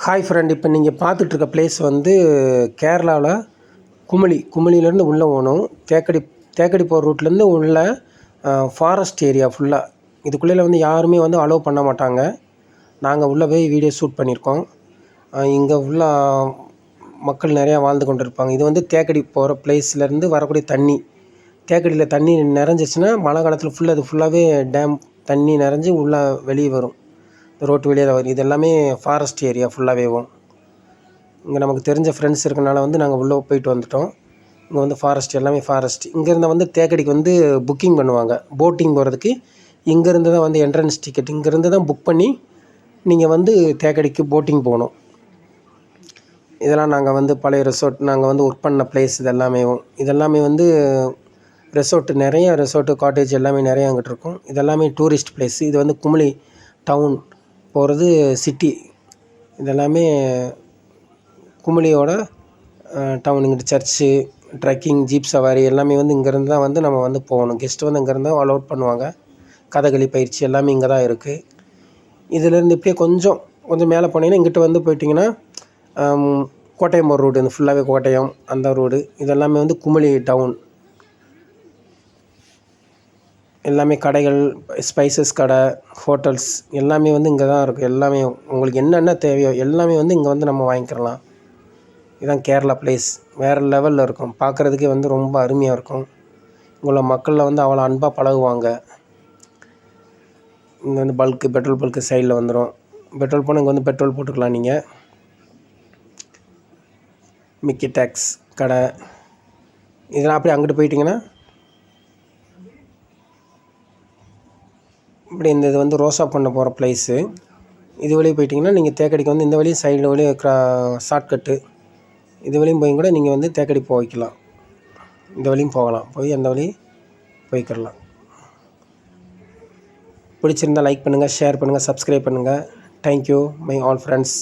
Hi friend, இப்போ நீங்கள் பார்த்துட்ருக்க place வந்து கேரளாவில் குமிளிலேருந்து உள்ளே போகணும். தேக்கடி போகிற ரூட்லேருந்து உள்ள ஃபாரஸ்ட் ஏரியா ஃபுல்லாக. இதுக்குள்ளே வந்து யாருமே வந்து அலோவ் பண்ண மாட்டாங்க. நாங்கள் உள்ளே போய் வீடியோ ஷூட் பண்ணியிருக்கோம். இங்கே உள்ள மக்கள் நிறையா வாழ்ந்து கொண்டு இருப்பாங்க. இது வந்து தேக்கடி போகிற பிளேஸ்லேருந்து வரக்கூடிய தண்ணி. தேக்கடியில் தண்ணி நிறைஞ்சிச்சுன்னா மழை காலத்தில் அது ஃபுல்லாகவே டேம் தண்ணி நிறைஞ்சி உள்ளே வெளியே வரும். ரோட்டு வெளியே தான் வரும். இது எல்லாமே ஃபாரஸ்ட் ஏரியா ஃபுல்லாகவேவும். இங்கே நமக்கு தெரிஞ்ச ஃப்ரெண்ட்ஸ் இருக்கனால வந்து நாங்கள் உள்ளே போயிட்டு வந்துவிட்டோம். இங்கே வந்து ஃபாரஸ்ட் எல்லாமே ஃபாரஸ்ட். இங்கேருந்து வந்து தேக்கடிக்கு வந்து புக்கிங் பண்ணுவாங்க. போட்டிங் போகிறதுக்கு இங்கேருந்து தான் வந்து என்ட்ரன்ஸ் டிக்கெட் இங்கேருந்து தான் புக் பண்ணி நீங்கள் வந்து தேக்கடிக்கு போட்டிங் போகணும். இதெல்லாம் நாங்கள் வந்து பழைய ரெசார்ட் நாங்கள் வந்து ஒர்க் பண்ண பிளேஸ். இதெல்லாமே வந்து நிறைய ரெசார்ட்டு காட்டேஜ் எல்லாமே நிறையா அங்கிட்டு இருக்கும். இதெல்லாமே டூரிஸ்ட் பிளேஸ். இது வந்து குமிளி டவுன் போகிறது சிட்டி. இதெல்லாமே குமிளியோட டவுன். இங்கிட்டு சர்ச்சு, ட்ரெக்கிங், ஜீப் சவாரி எல்லாமே வந்து இங்கேருந்து தான் வந்து நம்ம வந்து போகணும். கெஸ்ட்டு வந்து இங்கேருந்து தான் அலோட் பண்ணுவாங்க. கதகளி பயிற்சி எல்லாமே இங்கே தான் இருக்குது. இதிலேருந்து இப்படியே கொஞ்சம் மேலே போனீங்கன்னா இங்கிட்ட வந்து போயிட்டிங்கன்னா கோட்டயம் ஒரு ரோடு. இந்த ஃபுல்லாகவே கோட்டயம் அந்த ரோடு. இதெல்லாமே வந்து குமிளி டவுன். எல்லாமே கடைகள், ஸ்பைசஸ் கடை, ஹோட்டல்ஸ் எல்லாமே வந்து இங்கே தான் இருக்குது. எல்லாமே உங்களுக்கு என்னென்ன தேவையோ எல்லாமே வந்து இங்கே வந்து நம்ம வாங்கிக்கிறலாம். இதுதான் கேரளா பிளேஸ். வேறு லெவலில் இருக்கும். பார்க்குறதுக்கே வந்து ரொம்ப அருமையாக இருக்கும். இங்குள்ள மக்களில் வந்து அவ்வளோ அன்பாக பழகுவாங்க. இங்கே வந்து பெட்ரோல் பல்க்கு சைடில் வந்துடும். பெட்ரோல் போனால் இங்கே வந்து பெட்ரோல் போட்டுக்கலாம். நீங்கள் மிக்கி டேக்ஸ் கடை இதெல்லாம் அப்படியே அங்கிட்டு போயிட்டிங்கன்னா இப்படி இது வந்து ரோசா பண்ண போகிற பிளேஸு. இது வழியும் போயிட்டிங்கன்னா நீங்கள் தேக்கடிக்கு வந்து இந்த வழியும் சைடில் வழியும் ஷார்ட்கட்டு. இது வழியும் போய் கூட நீங்கள் வந்து தேக்கடி போய்க்கலாம். இந்த வழியும் போகலாம். போய் அந்த வழி போய்க்கிடலாம். பிடிச்சிருந்தால் லைக் பண்ணுங்கள், ஷேர் பண்ணுங்கள், சப்ஸ்கிரைப் பண்ணுங்கள். Thank you my all friends.